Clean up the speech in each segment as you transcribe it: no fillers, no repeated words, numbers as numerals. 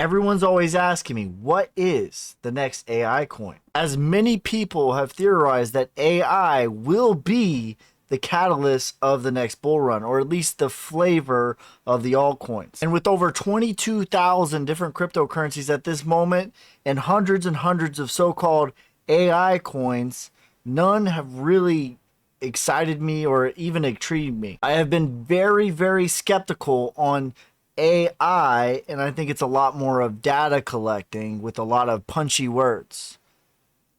Everyone's always asking me, what is the next AI coin? As many people have theorized that AI will be the catalyst of the next bull run, or at least the flavor of the altcoins. And with over 22,000 different cryptocurrencies at this moment and hundreds of so-called AI coins, none have really excited me or even intrigued me. I have been very skeptical on AI, and I think it's a lot more of data collecting with a lot of punchy words.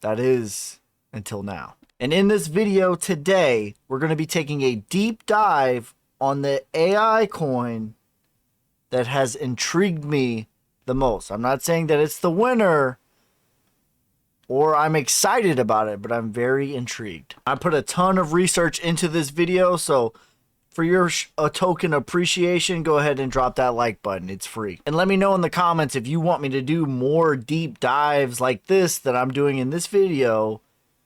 That is, until now. And in this video today, we're going to be taking a deep dive on the AI coin that has intrigued me the most. I'm not saying that it's the winner or I'm excited about it, but I'm very intrigued. I put a ton of research into this video, so for your token appreciation, go ahead and drop that like button. It's free. And let me know in the comments if you want me to do more deep dives like this that I'm doing in this video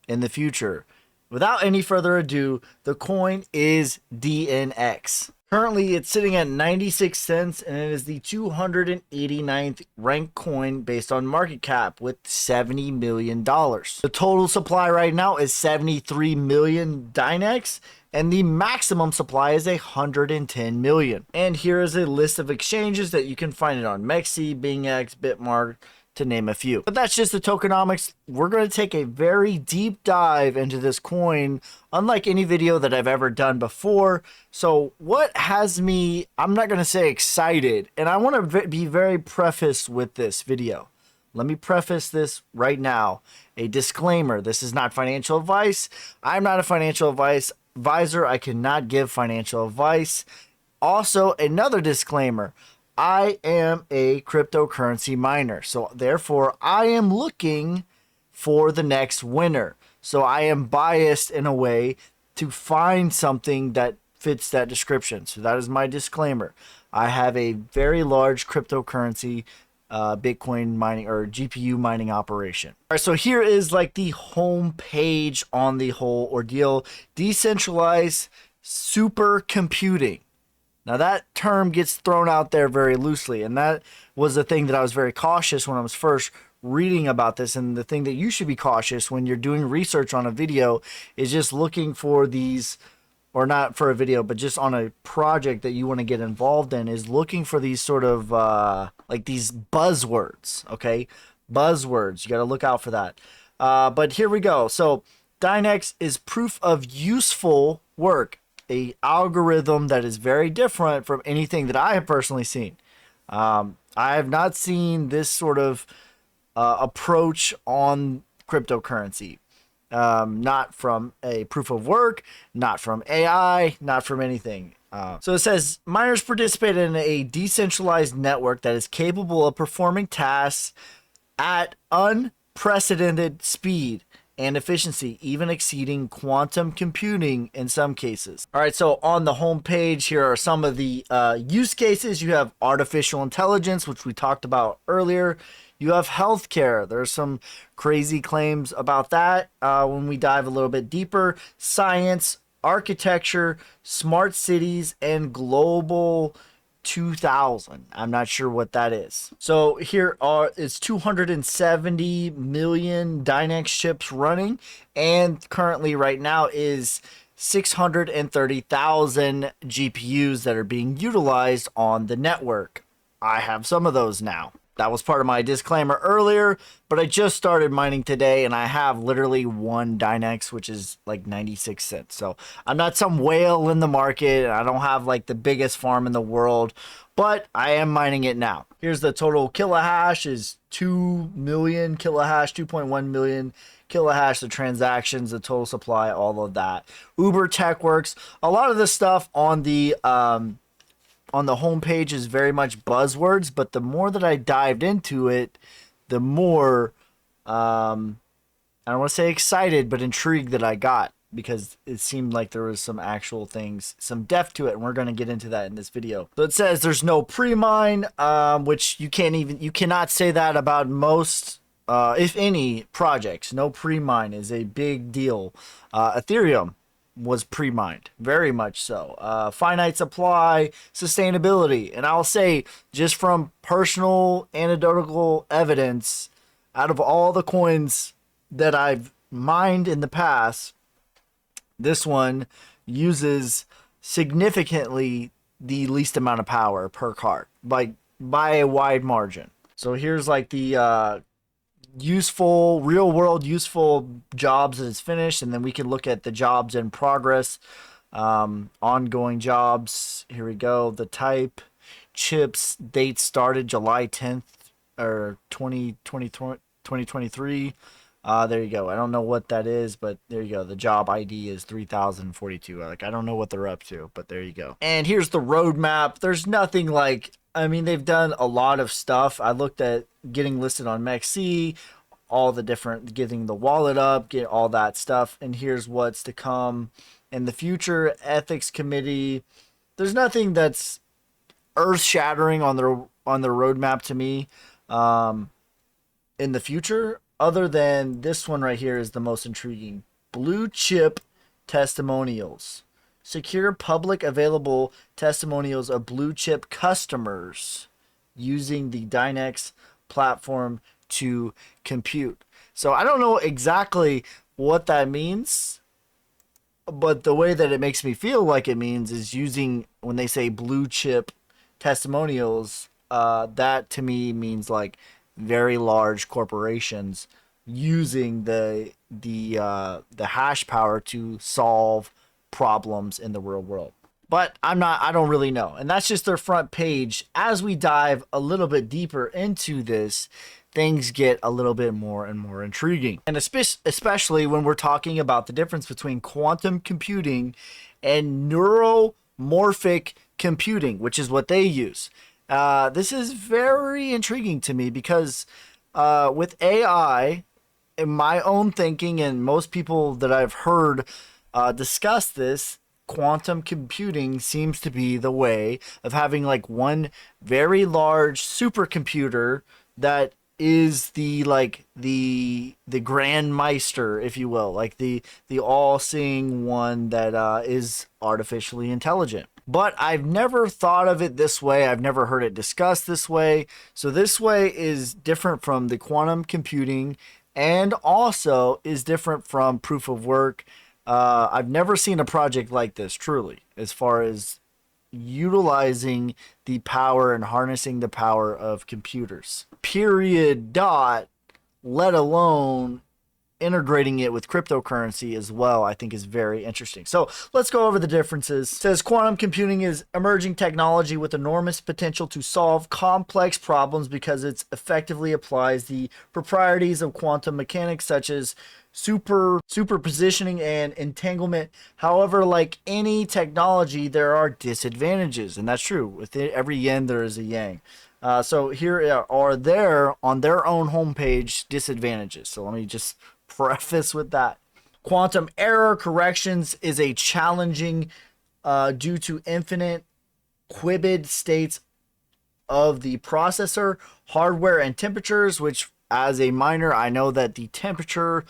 in the future. Without any further ado, the coin is DNX. Currently, it's sitting at 96 cents, and it is the 289th ranked coin based on market cap with $70 million. The total supply right now is 73 million DNX, and the maximum supply is 110 million. And here is a list of exchanges that you can find it on Mexi, BingX, Bitmark, to name a few. But that's just the tokenomics. We're going to take a very deep dive into this coin, unlike any video that I've ever done before. So what has me, I'm not going to say excited, and I want to be very prefaced with this video. Let me preface this right now. A disclaimer, this is not financial advice. I'm not a financial advisor. I cannot give financial advice. Also, another disclaimer, I am a cryptocurrency miner, so therefore I am looking for the next winner. So I am biased in a way to find something that fits that description. So that is my disclaimer. I have a very large cryptocurrency Bitcoin mining or GPU mining operation. All right, so here is like the home page on the whole ordeal. Decentralized supercomputing. Now that term gets thrown out there very loosely, and that was the thing that I was very cautious when I was first reading about this. And the thing that you should be cautious when you're doing research on a video is just looking for these, or not for a video, but just on a project that you want to get involved in, is looking for these sort of like these buzzwords. Okay, buzzwords, you got to look out for that. But here we go. So DNX is proof of useful work, a algorithm that is very different from anything that I have personally seen. I have not seen this sort of approach on cryptocurrency. Not from a proof of work, not from AI, not from anything. So it says miners participate in a decentralized network that is capable of performing tasks at unprecedented speed and efficiency, even exceeding quantum computing in some cases. All right, so on the home page, here are some of the use cases. You have artificial intelligence, which we talked about earlier. You have healthcare. There's some crazy claims about that when we dive a little bit deeper. Science, architecture, smart cities, and global 2000. I'm not sure what that is. So here is 270 million DNX chips running, and currently right now is 630,000 GPUs that are being utilized on the network. I have some of those now. That was part of my disclaimer earlier, but I just started mining today, and I have literally one DNX, which is like 96 cents. So I'm not some whale in the market. I don't have like the biggest farm in the world, but I am mining it now. Here's the total kilohash is 2 million kilohash, 2.1 million kilohash, the transactions, the total supply, all of that. Uber TechWorks, a lot of the stuff on the homepage is very much buzzwords, but the more that I dived into it, the more, I don't want to say excited, but intrigued that I got, because it seemed like there was some actual things, some depth to it, and we're going to get into that in this video. So it says there's no pre-mine, which you cannot say that about most, if any, projects. No pre-mine is a big deal. Ethereum. was pre-mined, very much so. Finite supply, sustainability, and I'll say just from personal anecdotal evidence, out of all the coins that I've mined in the past, this one uses significantly the least amount of power per card, like by a wide margin. So here's like the useful, real world useful jobs that it's finished, and then we can look at the jobs in progress, ongoing jobs. Here we go. The type, chips, date started July 10th or 2023. There you go. I don't know what that is, but there you go. The job ID is 3042. Like, I don't know what they're up to, but there you go. And here's the roadmap. There's nothing like, I mean, they've done a lot of stuff. I looked at getting listed on MEXC, all the different, getting the wallet up, get all that stuff. And here's what's to come in the future. Ethics committee. There's nothing that's earth shattering on their roadmap to me. In the future, other than this one right here is the most intriguing. Blue chip testimonials. Secure public available testimonials of blue chip customers using the DNX platform to compute. So I don't know exactly what that means, but the way that it makes me feel like it means is using, when they say blue chip testimonials, that to me means like very large corporations using the hash power to solve problems in the real world. But I don't really know. And that's just their front page. As we dive a little bit deeper into this, things get a little bit more and more intriguing. And especially when we're talking about the difference between quantum computing and neuromorphic computing, which is what they use. This is very intriguing to me because with AI, in my own thinking, and most people that I've heard discuss this, quantum computing seems to be the way of having like one very large supercomputer that is the grand meister, if you will, like the all-seeing one that is artificially intelligent. But I've never thought of it this way. I've never heard it discussed this way. So this way is different from the quantum computing and also is different from proof of work. I've never seen a project like this, truly, as far as utilizing the power and harnessing the power of computers. Period. Dot. Let alone integrating it with cryptocurrency as well, I think is very interesting. So let's go over the differences. It says quantum computing is emerging technology with enormous potential to solve complex problems because it effectively applies the proprieties of quantum mechanics such as superpositioning and entanglement. However, like any technology, there are disadvantages, and that's true. With every yin, there is a yang. So here are their, on their own homepage, disadvantages. So let me just preface with that. Quantum error corrections is a challenging due to infinite qubit states of the processor, hardware, and temperatures, which as a miner, I know that the temperature,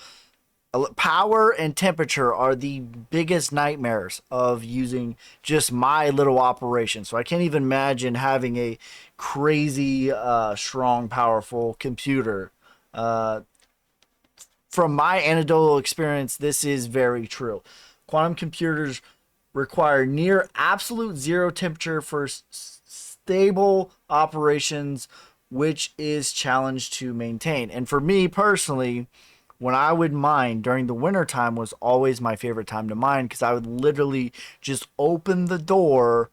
power and temperature are the biggest nightmares of using just my little operation. So I can't even imagine having a crazy, strong, powerful computer. From my anecdotal experience, this is very true. Quantum computers require near absolute zero temperature for stable operations, which is challenged to maintain. And for me personally, when I would mine during the winter time was always my favorite time to mine because I would literally just open the door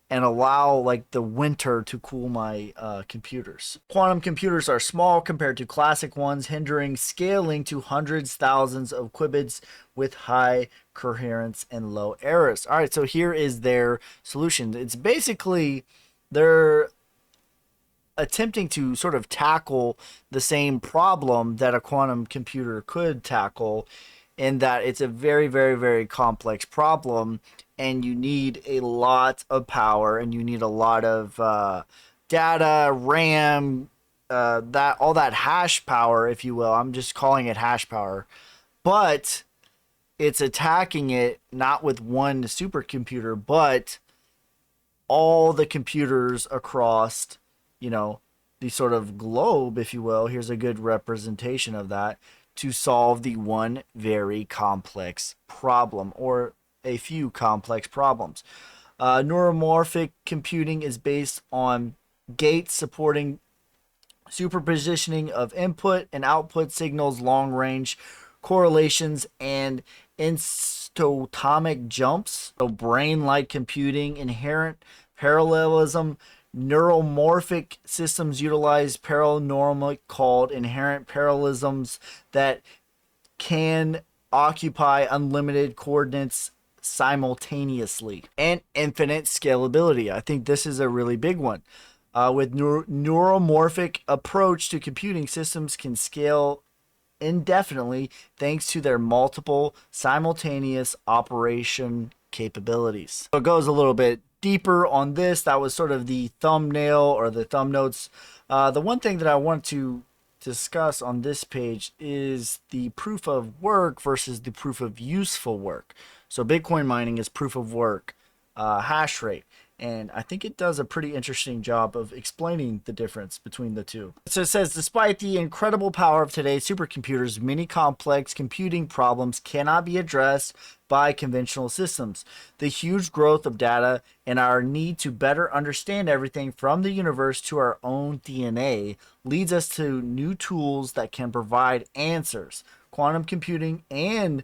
and allow like the winter to cool my computers. Quantum computers are small compared to classic ones, hindering scaling to hundreds, thousands of qubits with high coherence and low errors. All right, so here is their solution. It's basically they're attempting to sort of tackle the same problem that a quantum computer could tackle, in that it's a very, very, very complex problem, and you need a lot of power, and you need a lot of data, RAM, that all that hash power, if you will. I'm just calling it hash power, but it's attacking it not with one supercomputer, but all the computers across, the sort of globe, if you will. Here's a good representation of that, to solve the one very complex problem, or a few complex problems. Neuromorphic computing is based on gates supporting superpositioning of input and output signals, long range correlations, and instotomic jumps. So, brain like computing, inherent parallelism. Neuromorphic systems utilize paranormal called inherent parallelisms that can occupy unlimited coordinates simultaneously, and infinite scalability. I think this is a really big one. With neuromorphic approach to computing, systems can scale indefinitely thanks to their multiple simultaneous operation capabilities. So it goes a little bit deeper on this. That was sort of the thumbnail or the thumb notes. The one thing that I want to discuss on this page is the proof of work versus the proof of useful work. So Bitcoin mining is proof of work, hash rate. And I think it does a pretty interesting job of explaining the difference between the two. So it says, despite the incredible power of today's supercomputers, many complex computing problems cannot be addressed by conventional systems. The huge growth of data and our need to better understand everything from the universe to our own DNA leads us to new tools that can provide answers. Quantum computing and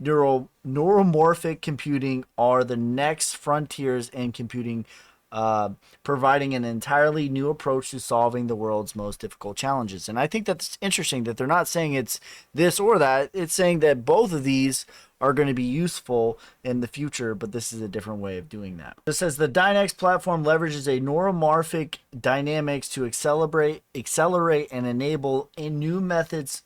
neuromorphic computing are the next frontiers in computing, providing an entirely new approach to solving the world's most difficult challenges. And I think that's interesting that they're not saying it's this or that. It's saying that both of these are going to be useful in the future, but this is a different way of doing that. It says the DNX platform leverages a neuromorphic dynamics to accelerate and enable new methods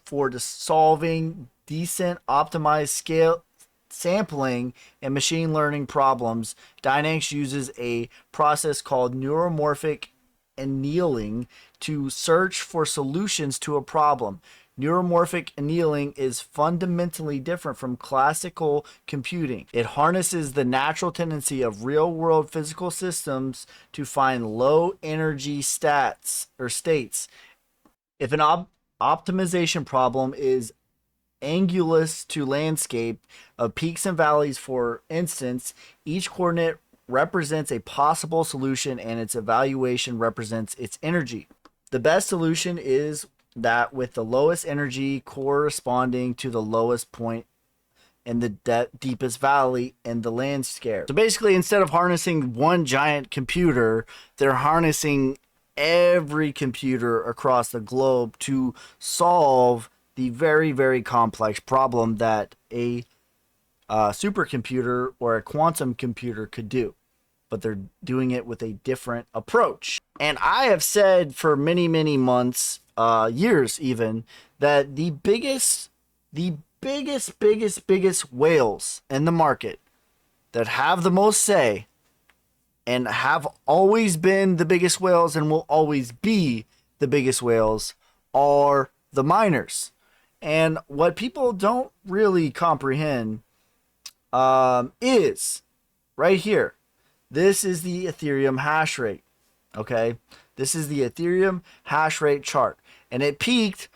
for solving decent optimized scale sampling and machine learning problems. DNX uses a process called neuromorphic annealing to search for solutions to a problem. Neuromorphic annealing is fundamentally different from classical computing. It harnesses the natural tendency of real-world physical systems to find low energy states. If an optimization problem is angulous to landscape of peaks and valleys, for instance, each coordinate represents a possible solution and its evaluation represents its energy. The best solution is that with the lowest energy corresponding to the lowest point in the deepest valley in the landscape. So basically, instead of harnessing one giant computer, they're harnessing every computer across the globe to solve the very, very complex problem that a supercomputer or a quantum computer could do. But they're doing it with a different approach. And I have said for many, many months, years even, that the biggest whales in the market that have the most say and have always been the biggest whales and will always be the biggest whales are the miners. And what people don't really comprehend is right here. This is the Ethereum hash rate. Okay, this is the Ethereum hash rate chart, and it peaked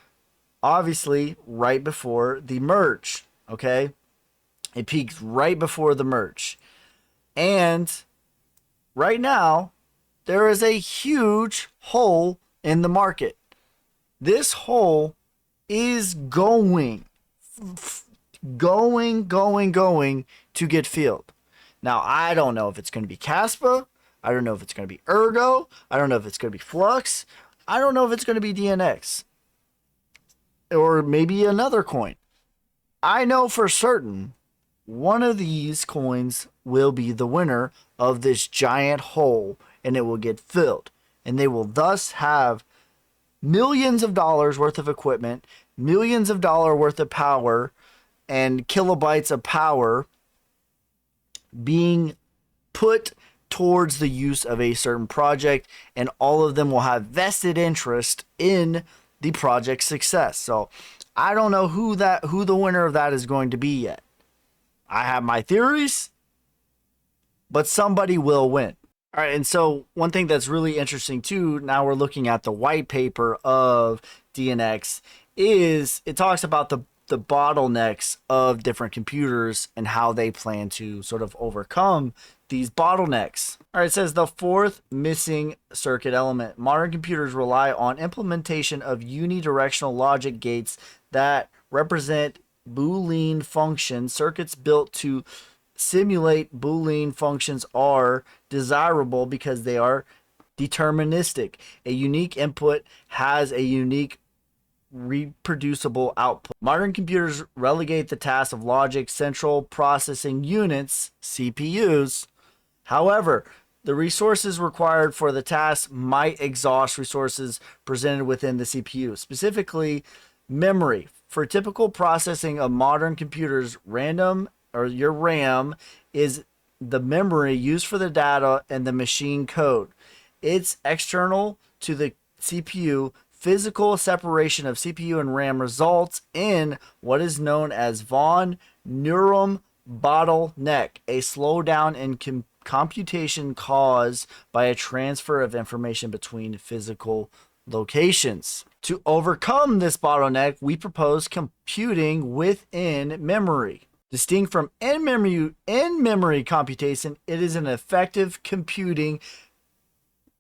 obviously right before the merge. Okay, it peaked right before the merge, and right now there is a huge hole in the market. This hole is going to get filled. Now, I don't know if it's going to be Caspa. I don't know if it's going to be Ergo. I don't know if it's going to be Flux. I don't know if it's going to be DNX. Or maybe another coin. I know for certain one of these coins will be the winner of this giant hole, and it will get filled. And they will thus have millions of dollars worth of equipment, millions of dollars worth of power, and kilobytes of power being put towards the use of a certain project, and all of them will have vested interest in the project's success. So I don't know who the winner of that is going to be yet. I have my theories, but somebody will win. All right, and so one thing that's really interesting too, now we're looking at the white paper of DNX, is it talks about the bottlenecks of different computers and how they plan to sort of overcome these bottlenecks. All right, it says the fourth missing circuit element. Modern computers rely on implementation of unidirectional logic gates that represent Boolean functions. Circuits built to simulate Boolean functions are desirable because they are deterministic. A unique input has a unique reproducible output. Modern computers relegate the task of logic central processing units, CPUs. However, the resources required for the task might exhaust resources presented within the CPU, specifically memory. For typical processing of modern computers, your RAM is the memory used for the data and the machine code. It's external to the CPU. Physical separation of CPU and RAM results in what is known as von Neuron bottleneck, a slowdown in computation caused by a transfer of information between physical locations. To overcome this bottleneck, we propose computing within memory. Distinct from in-memory computation, it is an effective computing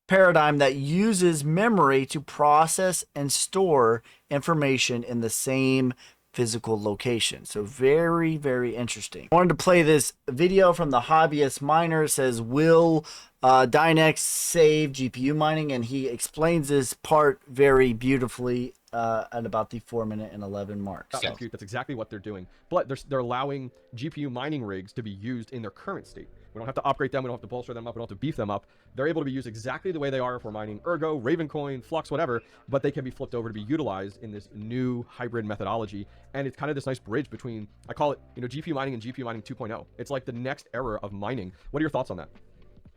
paradigm that uses memory to process and store information in the same physical location. So very, very interesting. I wanted to play this video from the hobbyist miner. It says, will DNX save GPU mining? And he explains this part very beautifully at about the 4-minute and 11 mark. So. That's exactly what they're doing. But they're allowing GPU mining rigs to be used in their current state. We don't have to upgrade them. We don't have to bolster them up. We don't have to beef them up. They're able to be used exactly the way they are if we're mining Ergo, Ravencoin, Flux, whatever, but they can be flipped over to be utilized in this new hybrid methodology. And it's kind of this nice bridge between, I call it, GPU mining and GPU mining 2.0. It's like the next era of mining. What are your thoughts on that?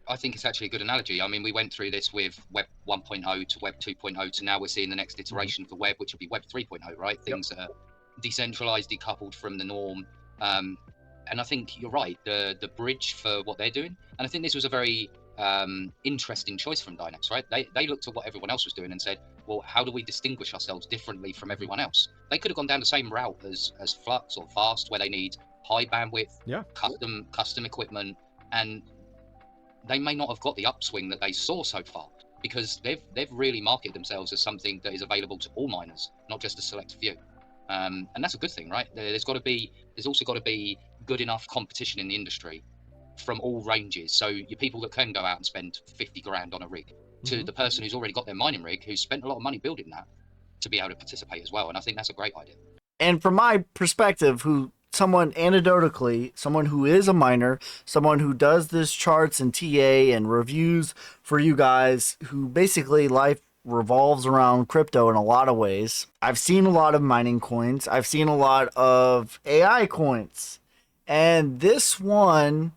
I think it's actually a good analogy. I mean, we went through this with Web 1.0 to Web 2.0 to now we're seeing the next iteration for Web, which will be Web 3.0, right? Things are decentralized, decoupled from the norm. And I think you're right, the bridge for what they're doing. And I think this was a very interesting choice from DNX, right? They looked at what everyone else was doing and said, well, how do we distinguish ourselves differently from everyone else? They could have gone down the same route as Flux or Fast, where they need high bandwidth, custom equipment, and they may not have got the upswing that they saw so far, because they've really marketed themselves as something that is available to all miners, not just a select few. And that's a good thing, right? There's also got to be good enough competition in the industry from all ranges. So your people that can go out and spend 50 grand on a rig, to the person who's already got their mining rig, who's spent a lot of money building that, to be able to participate as well. And I think that's a great idea. And from my perspective, someone who is a miner, someone who does this charts and TA and reviews for you guys, who basically life revolves around crypto in a lot of ways. I've seen a lot of mining coins. I've seen a lot of AI coins. And this one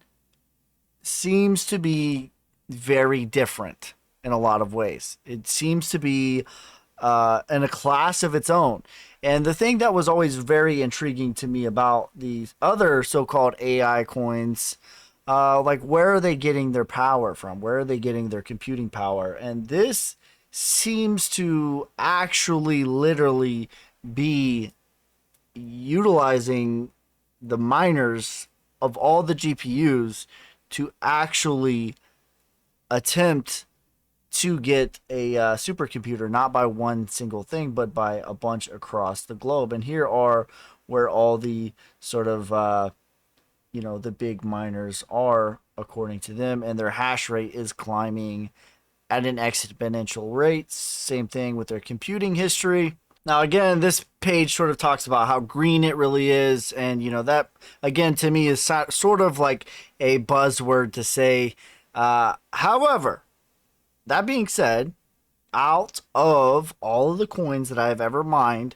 seems to be very different in a lot of ways. It seems to be in a class of its own. And the thing that was always very intriguing to me about these other so-called AI coins, like where are they getting their power from? Where are they getting their computing power? And this seems to actually literally be utilizing the miners of all the GPUs to actually attempt to get a supercomputer, not by one single thing, but by a bunch across the globe. And here are where all the sort of, the big miners are, according to them, and their hash rate is climbing at an exponential rate. Same thing with their computing history. Now, again, this page sort of talks about how green it really is. And, that, again, to me is sort of like a buzzword to say. However, that being said, out of all of the coins that I've ever mined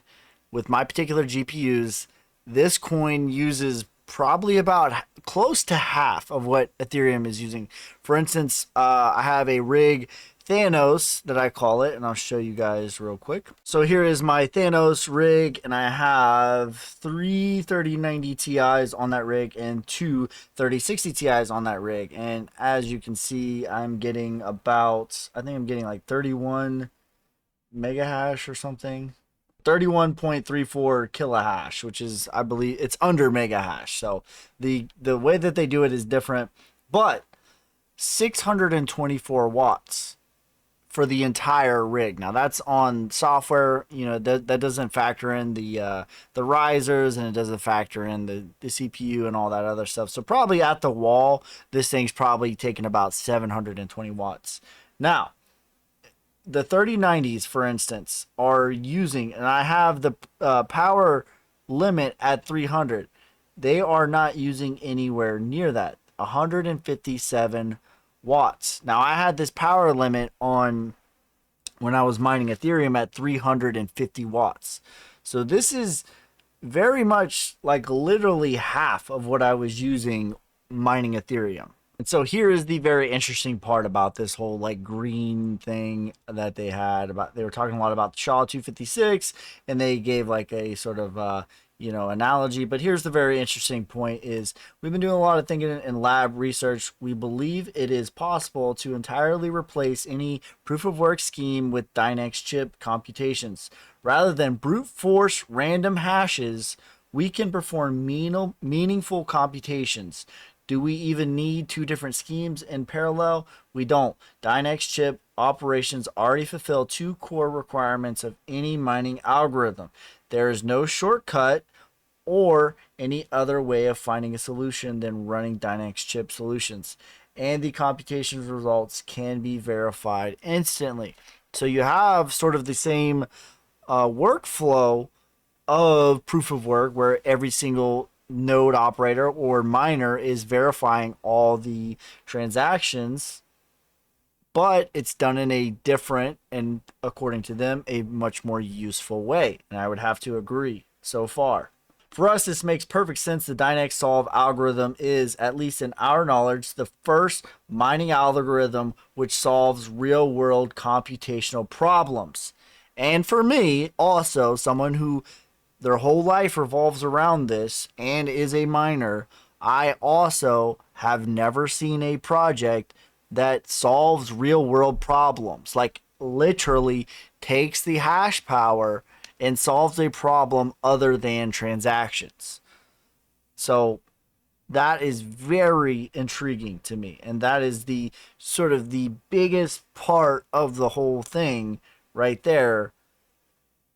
with my particular GPUs, this coin uses probably about close to half of what Ethereum is using. For instance, I have a rig Thanos that I call it, and I'll show you guys real quick. So here is my Thanos rig, and I have 3 3090 Ti's on that rig and 2 3060 Ti's on that rig. And as you can see, I'm getting about, I think I'm getting like 31 mega hash or something. 31.34 kilohash, which is, I believe, it's under mega hash. So the way that they do it is different, but 624 watts for the entire rig. Now that's on software, you know, that doesn't factor in the risers, and it doesn't factor in the CPU and all that other stuff. So probably at the wall, this thing's probably taking about 720 watts. Now, the 3090s, for instance, are using, and I have the power limit at 300. They are not using anywhere near that, 157 watts. Now, I had this power limit on when I was mining Ethereum at 350 watts. So this is very much like literally half of what I was using mining Ethereum. And so here is the very interesting part about this whole like green thing that they had about. They were talking a lot about the SHA-256, and they gave like a sort of you know, analogy. But here's the very interesting point: is we've been doing a lot of thinking in lab research. We believe it is possible to entirely replace any proof of work scheme with DNX chip computations. Rather than brute force random hashes, we can perform meaningful computations. Do we even need 2 different schemes in parallel? We don't. DNX chip operations already fulfill 2 core requirements of any mining algorithm. There is no shortcut or any other way of finding a solution than running DNX chip solutions. And the computation results can be verified instantly. So you have sort of the same workflow of proof of work, where every single node operator or miner is verifying all the transactions, but it's done in a different, and according to them, a much more useful way. And I would have to agree so far. For us, this makes perfect sense. The DNX solve algorithm is, at least in our knowledge, the first mining algorithm which solves real world computational problems. And for me, also someone who their whole life revolves around this and is a miner, I also have never seen a project that solves real world problems, like literally takes the hash power and solves a problem other than transactions. So that is very intriguing to me, and that is the sort of the biggest part of the whole thing right there.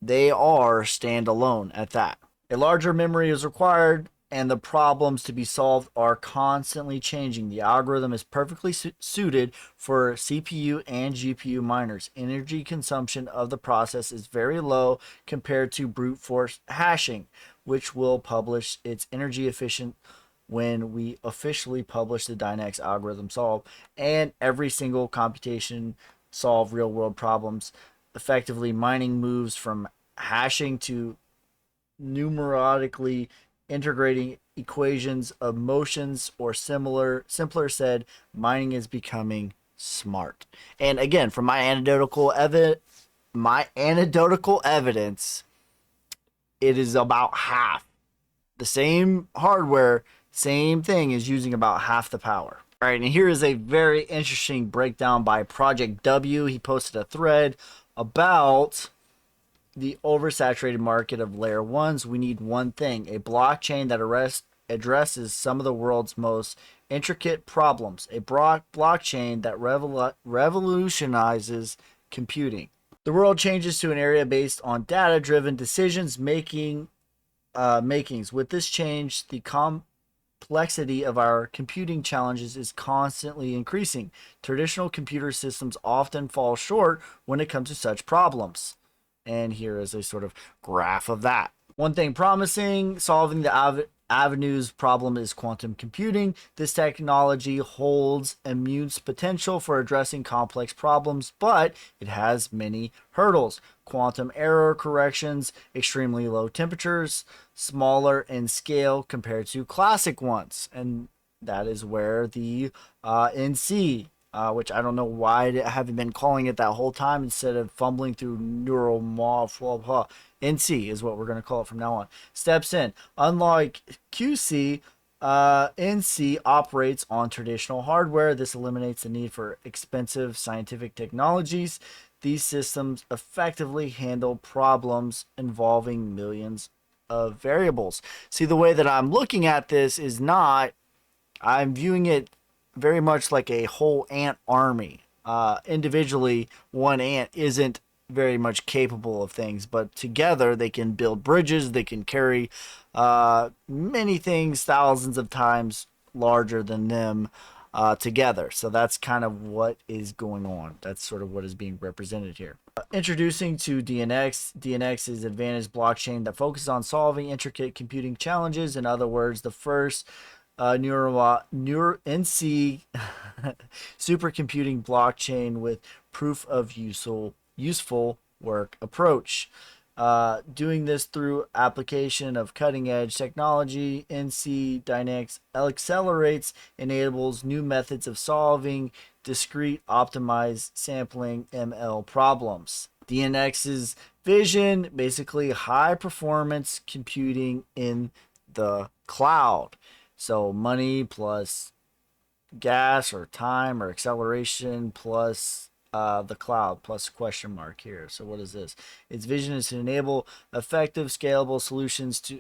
They are standalone at that. A larger memory is required, and the problems to be solved are constantly changing. The algorithm is perfectly suited for CPU and GPU miners. Energy consumption of the process is very low compared to brute force hashing, which will publish its energy efficient when we officially publish the DNX algorithm solve, and every single computation solve real world problems. Effectively, mining moves from hashing to numerically integrating equations of motions, or simpler said, mining is becoming smart. And again, from my anecdotal evidence, it is about half. The same hardware, same thing, is using about half the power. All right, and here is a very interesting breakdown by Project W. He posted a thread about the oversaturated market of layer ones. We need one thing: a blockchain that addresses some of the world's most intricate problems, a blockchain that revolutionizes computing. The world changes to an area based on data-driven decisions makings. With this change, the complexity of our computing challenges is constantly increasing. Traditional computer systems often fall short when it comes to such problems. And here is a sort of graph of that. One thing promising: solving the avenues problem is quantum computing. This technology holds immense potential for addressing complex problems, but it has many hurdles. Quantum error corrections, extremely low temperatures, smaller in scale compared to classic ones. And that is where the NC which I don't know why I haven't been calling it that whole time instead of fumbling through Neuromorphic. NC is what we're going to call it from now on. Steps in. Unlike QC, NC operates on traditional hardware. This eliminates the need for expensive scientific technologies. These systems effectively handle problems involving millions of variables. See, the way that I'm looking at this is not, I'm viewing it very much like a whole ant army. Individually, one ant isn't very much capable of things, but together they can build bridges, they can carry many things thousands of times larger than them together. So that's kind of what is going on. That's sort of what is being represented here. Introducing to DNX. DNX is advanced blockchain that focuses on solving intricate computing challenges. In other words, the first NC supercomputing blockchain with proof of useful work approach. Doing this through application of cutting edge technology, NC DNX accelerates, enables new methods of solving discrete optimized sampling ML problems. DNX's vision, basically high performance computing in the cloud. So money plus gas or time or acceleration plus the cloud plus question mark here. So what is this? Its vision is to enable effective scalable solutions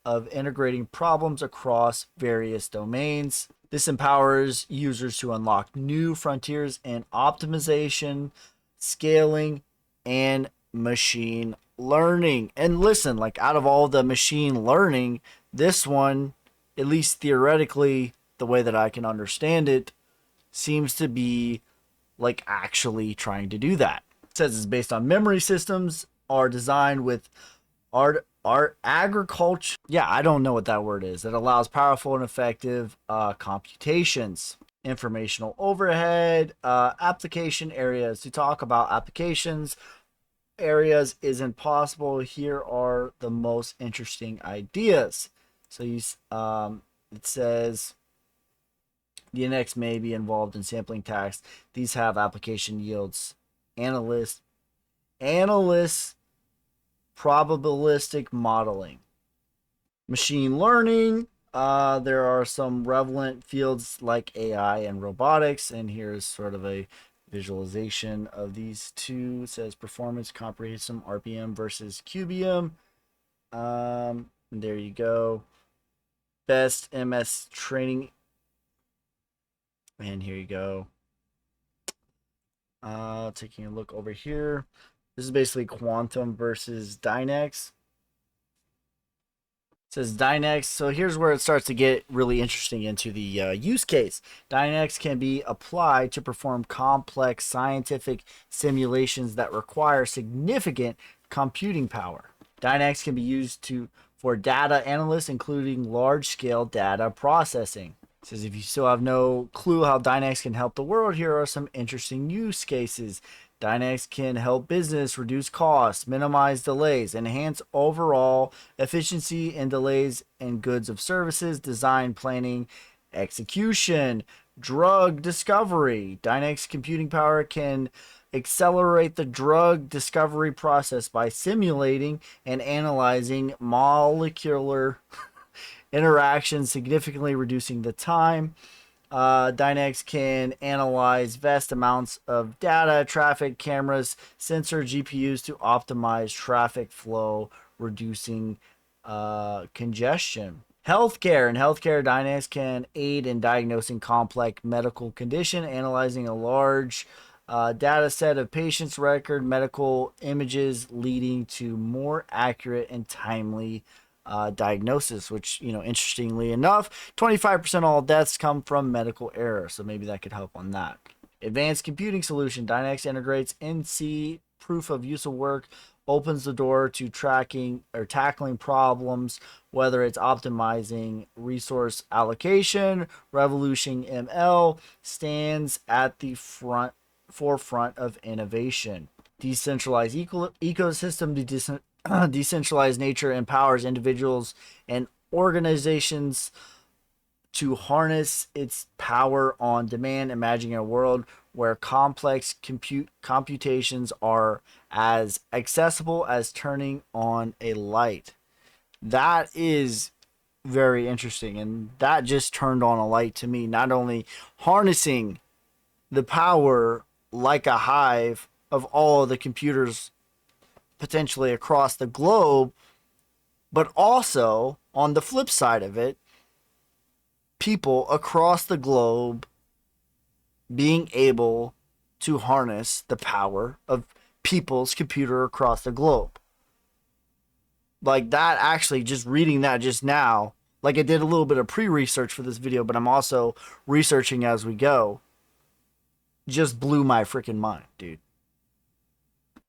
of integrating problems across various domains. This empowers users to unlock new frontiers in optimization, scaling, and machine learning. And listen, like out of all the machine learning, this one, at least theoretically, the way that I can understand it, seems to be like actually trying to do that. It says it's based on memory systems, are designed with art agriculture. Yeah, I don't know what that word is. That allows powerful and effective computations. Informational overhead, application areas. To talk about applications areas isn't possible. Here are the most interesting ideas. So it says DNX may be involved in sampling tasks. These have application yields. Analyst probabilistic modeling. Machine learning. There are some relevant fields like AI and robotics. And here's sort of a visualization of these two. It says performance comprehension RPM versus QBM. There you go. Best MS training. And here you go. Taking a look over here. This is basically quantum versus DNX. It says DNX. So here's where it starts to get really interesting into the use case. DNX can be applied to perform complex scientific simulations that require significant computing power. DNX can be used for data analysts, including large-scale data processing. It says if you still have no clue how DNX can help the world, here are some interesting use cases. DNX can help business reduce costs, minimize delays, enhance overall efficiency and delays in goods of services, design, planning, execution, drug discovery. DNX computing power can accelerate the drug discovery process by simulating and analyzing molecular interactions, significantly reducing the time. DNX can analyze vast amounts of data, traffic, cameras, sensor, GPUs to optimize traffic flow, reducing congestion. Healthcare. In healthcare, DNX can aid in diagnosing complex medical condition, analyzing a large data set of patients' record, medical images, leading to more accurate and timely diagnosis, which, interestingly enough, 25% of all deaths come from medical error. So maybe that could help on that. Advanced computing solution. DNX integrates NC proof of useful work, opens the door to tracking or tackling problems, whether it's optimizing resource allocation. Revolution ML stands at the forefront of innovation. Decentralized ecosystem. Decentralized nature empowers individuals and organizations to harness its power on demand, imagining a world where complex computations are as accessible as turning on a light. That is very interesting, and that just turned on a light to me. Not only harnessing the power like a hive of all the computers potentially across the globe, but also on the flip side of it, people across the globe being able to harness the power of people's computer across the globe. Like that, actually, just reading that just now, like I did a little bit of pre-research for this video, but I'm also researching as we go, just blew my freaking mind, dude.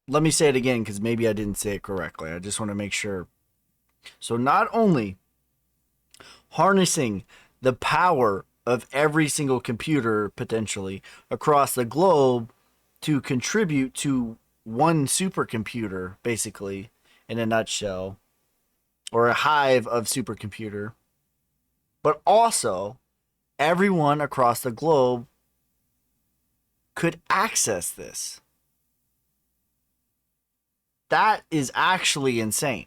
Let me say it again because maybe I didn't say it correctly. I just want to make sure. So not only harnessing the power of every single computer potentially across the globe to contribute to one supercomputer, basically, in a nutshell, or a hive of supercomputer, but also everyone across the globe could access this. That is actually insane.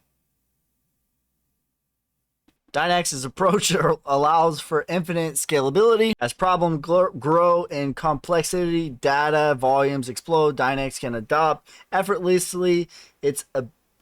DNX's approach allows for infinite scalability. As problems grow in complexity, data volumes explode, DNX can adapt effortlessly. It's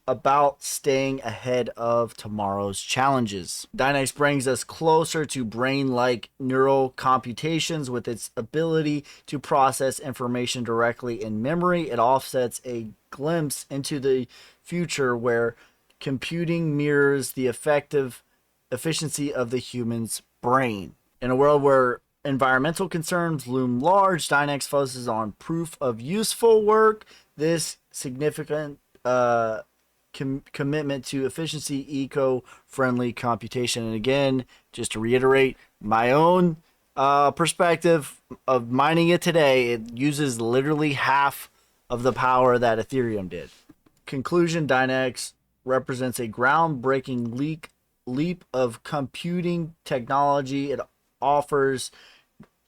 about staying ahead of tomorrow's challenges. DNX brings us closer to brain-like neural computations with its ability to process information directly in memory. It offsets a glimpse into the future where computing mirrors the efficiency of the human's brain. In a world where environmental concerns loom large, DNX focuses on proof of useful work. This significant commitment to efficiency, eco-friendly computation. And again, just to reiterate my own perspective of mining it today, it uses literally half of the power that Ethereum did. Conclusion, DNX represents a groundbreaking leap of computing technology. It offers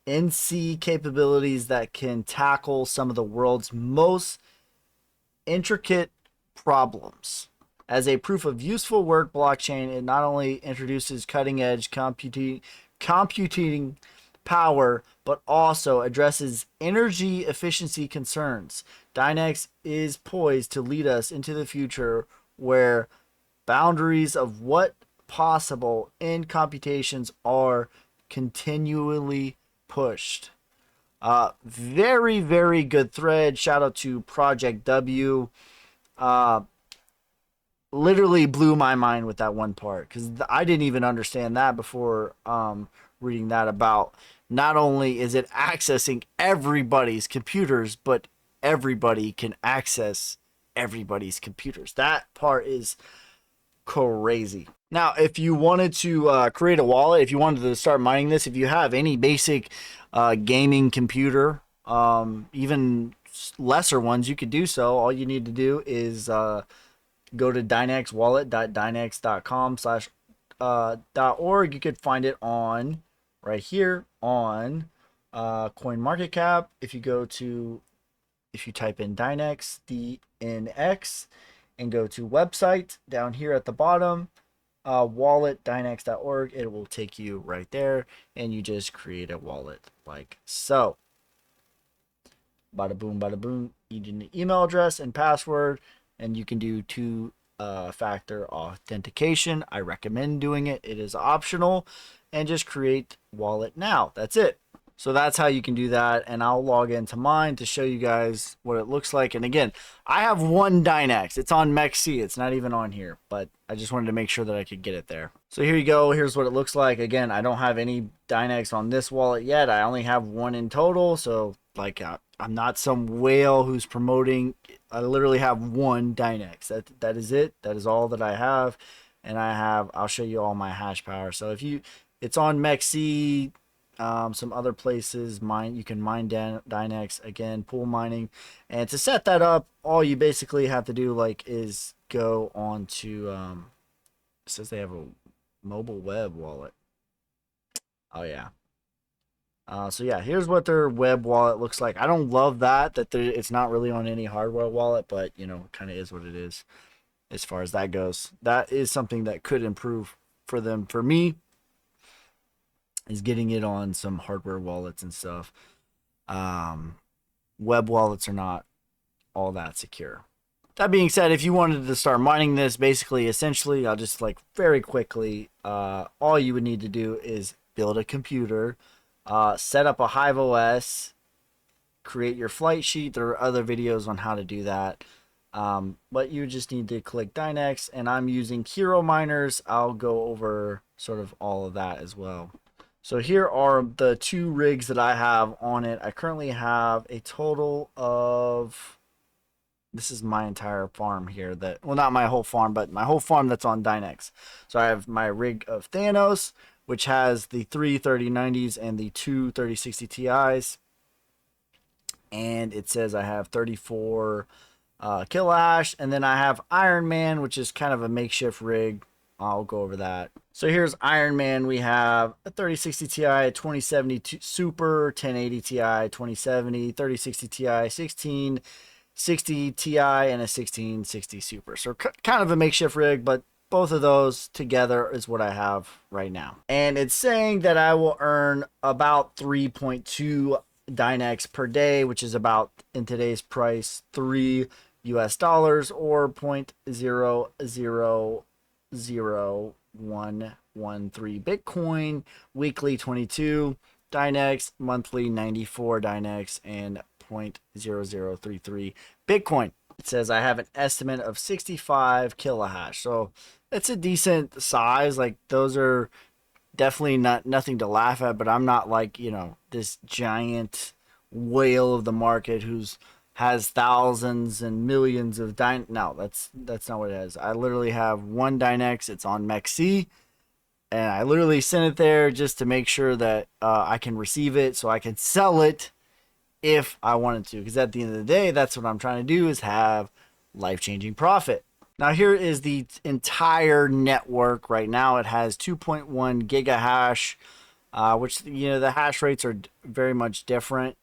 NC capabilities that can tackle some of the world's most intricate problems. As a proof of useful work blockchain, it not only introduces cutting-edge computing power, but also addresses energy efficiency concerns. DNX is poised to lead us into the future where boundaries of what possible in computations are continually pushed. Very, very good thread. Shout out to Project W. Literally blew my mind with that one part because I didn't even understand that before reading that about not only is it accessing everybody's computers, but everybody can access everybody's computers. That part is crazy. Now, if you wanted to create a wallet, if you wanted to start mining this, if you have any basic gaming computer, even lesser ones, you could do so. All you need to do is go to dynexwallet.dynx.com/.org. You could find it on right here on CoinMarketCap. If you type in DNX, DNX, and go to website down here at the bottom, wallet.dynx.org, it will take you right there, and you just create a wallet like so. Bada boom, bada boom. You need an email address and password, and you can do two-factor authentication. I recommend doing it. It is optional, and just create wallet now. That's it. So that's how you can do that, and I'll log into mine to show you guys what it looks like. And again, I have one DNX. It's on MEXC. It's not even on here, but I just wanted to make sure that I could get it there. So here you go. Here's what it looks like. Again, I don't have any DNX on this wallet yet. I only have one in total, so like I'm not some whale who's promoting. I literally have one DNX. That is it. That is all that I have, and I'll show you all my hash power. So it's on MEXC. Some other places you can mine DNX, again, pool mining. And to set that up, all you basically have to do is go on to it says they have a mobile web wallet. Oh yeah, So yeah, here's what their web wallet looks like. I don't love that it's not really on any hardware wallet, but you know, kind of is what it is as far as that goes. That is something that could improve for them. For me, is getting it on some hardware wallets and stuff. Um, Web wallets are not all that secure. That being said, if you wanted to start mining this, basically, essentially, I'll just like very quickly, all you would need to do is build a computer, set up a Hive OS, create your flight sheet. There are other videos on how to do that. But you just need to click DNX, and I'm using Hero miners. I'll go over sort of all of that as well. So here are the 2 rigs that I have on it. I currently have a total of, this is my entire farm here, that, well, not my whole farm, but my whole farm that's on DNX. So I have my rig of Thanos, which has the 3 3090s and the 2 3060 Ti's. And it says I have 34 kilohash, and then I have Iron Man, which is kind of a makeshift rig. I'll go over that. So here's Iron Man. We have a 3060 Ti, 2070 Super, 1080 Ti, 2070, 3060 Ti, 1660 Ti, and a 1660 Super. So kind of a makeshift rig, but both of those together is what I have right now. And it's saying that I will earn about 3.2 DNX per day, which is about, in today's price, $3 or 0.000113 Bitcoin, weekly 22 DNX, monthly 94 DNX, and 0.0033 Bitcoin. It says I have an estimate of 65 kilohash. So it's a decent size. Like, those are definitely nothing to laugh at, but I'm not like, you know, this giant whale of the market who's has thousands and millions of no, that's not what it is. I literally have 1 DNX. It's on MEXC, and I literally sent it there just to make sure that I can receive it so I can sell it if I wanted to, because at the end of the day, that's what I'm trying to do, is have life-changing profit. Now here is the entire network right now. It has 2.1 gigahash, which, you know, the hash rates are very much different.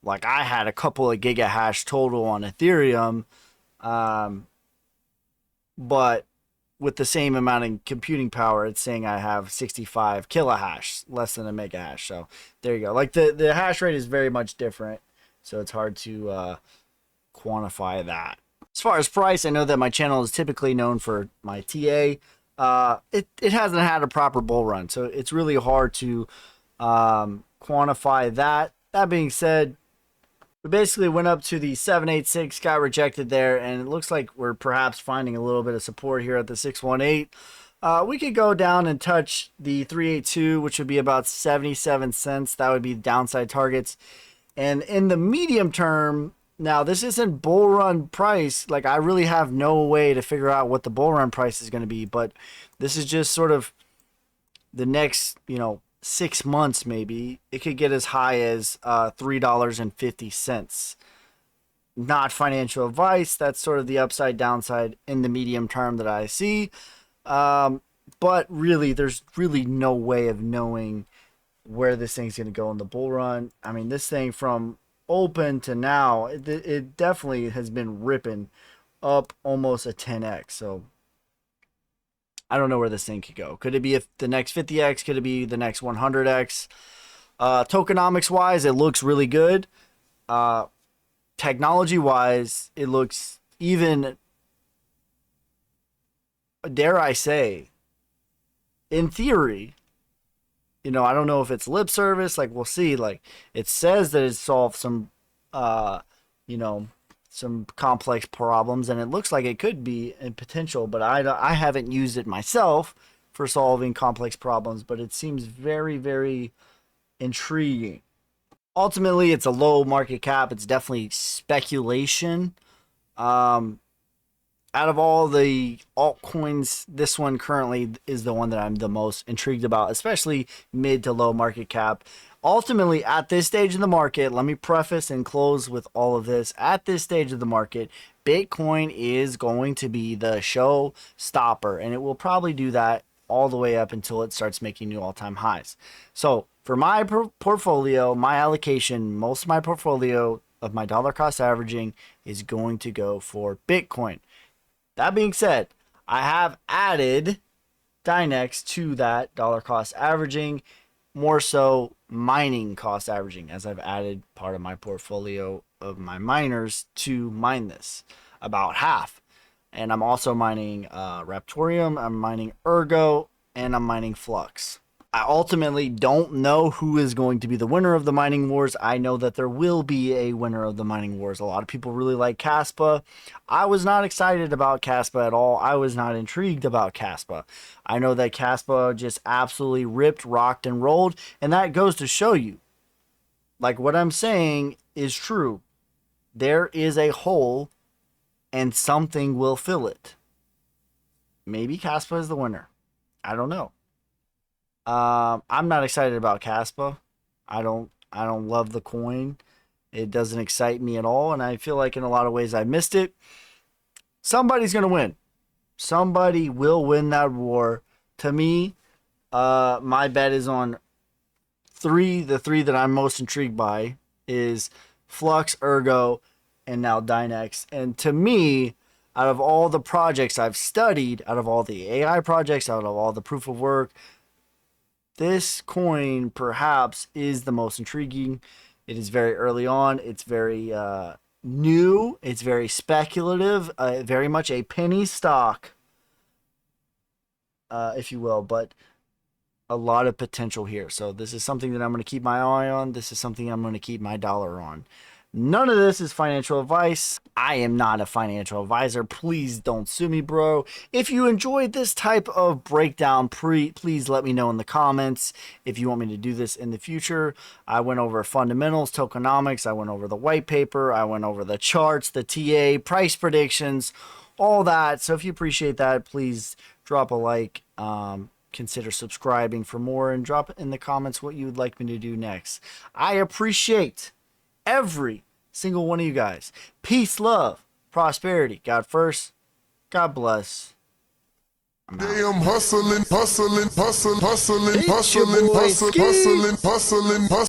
Like, I had a couple of gigahash total on Ethereum, but with the same amount of computing power, it's saying I have 65 kilohash, less than a megahash. So there you go. Like, the hash rate is very much different, so it's hard to quantify that. As far as price, I know that my channel is typically known for my TA. It hasn't had a proper bull run, so it's really hard to quantify that. That being said, we basically went up to the 786, got rejected there, and it looks like we're perhaps finding a little bit of support here at the 618. We could go down and touch the 382, which would be about 77 cents. That would be downside targets. And in the medium term, now this isn't bull run price. Like, I really have no way to figure out what the bull run price is going to be, but this is just sort of the next, you know, 6 months. Maybe it could get as high as $3.50. Not financial advice. That's sort of the upside downside in the medium term that I see. But really, there's really no way of knowing where this thing's going to go in the bull run. I mean, this thing from open to now, it definitely has been ripping up almost a 10x. So I don't know where this thing could go. Could it be the next 50x? Could it be the next 100x? Tokenomics wise, it looks really good. Technology wise, it looks even, dare I say, in theory, you know, I don't know if it's lip service. Like, we'll see. Like, it says that it solved some, you know, some complex problems, and it looks like it could be in potential, but I haven't used it myself for solving complex problems, but it seems very, very intriguing. Ultimately, it's a low market cap. It's definitely speculation. Out of all the altcoins, this one currently is the one that I'm the most intrigued about, especially mid to low market cap. Ultimately, at this stage of the market, let me preface and close with all of this. At this stage of the market, Bitcoin is going to be the show stopper, and it will probably do that all the way up until it starts making new all-time highs. So For my portfolio, my allocation, most of my portfolio of my dollar cost averaging is going to go for Bitcoin. That being said, I have added DNX to that dollar cost averaging, more so mining cost averaging, as I've added part of my portfolio of my miners to mine this, about half. And I'm also mining Raptorium, I'm mining Ergo, and I'm mining Flux. I ultimately don't know who is going to be the winner of the mining wars. I know that there will be a winner of the mining wars. A lot of people really like Caspa. I was not excited about Caspa at all. I was not intrigued about Caspa. I know that Caspa just absolutely ripped, rocked, and rolled, and that goes to show you, like, what I'm saying is true. There is a hole, and something will fill it. Maybe Caspa is the winner. I don't know. I'm not excited about Caspa. I don't love the coin. It doesn't excite me at all, and I feel like in a lot of ways I missed it. Somebody's gonna win. Somebody will win that war. To me, my bet is on three. The three that I'm most intrigued by is Flux, Ergo, and now DNX. And to me, out of all the projects I've studied, out of all the AI projects, out of all the proof of work, this coin perhaps is the most intriguing. It is very early on. It's very new. It's very speculative. Very much a penny stock, if you will. But a lot of potential here. So this is something that I'm going to keep my eye on. This is something I'm going to keep my dollar on. None of this is financial advice. I am not a financial advisor. Please don't sue me, bro. If you enjoyed this type of breakdown, please let me know in the comments if you want me to do this in the future. I went over fundamentals, tokenomics. I went over the white paper. I went over the charts, the TA, price predictions, all that. So if you appreciate that, please drop a like. Consider subscribing for more, and drop in the comments what you would like me to do next. I appreciate every single one of you guys. Peace, love, prosperity. God first. God bless. Damn, hustling, hustling, hustling, hustling, Hit your hustling, boy, hustling, Ski. hustling, hustling, hustling.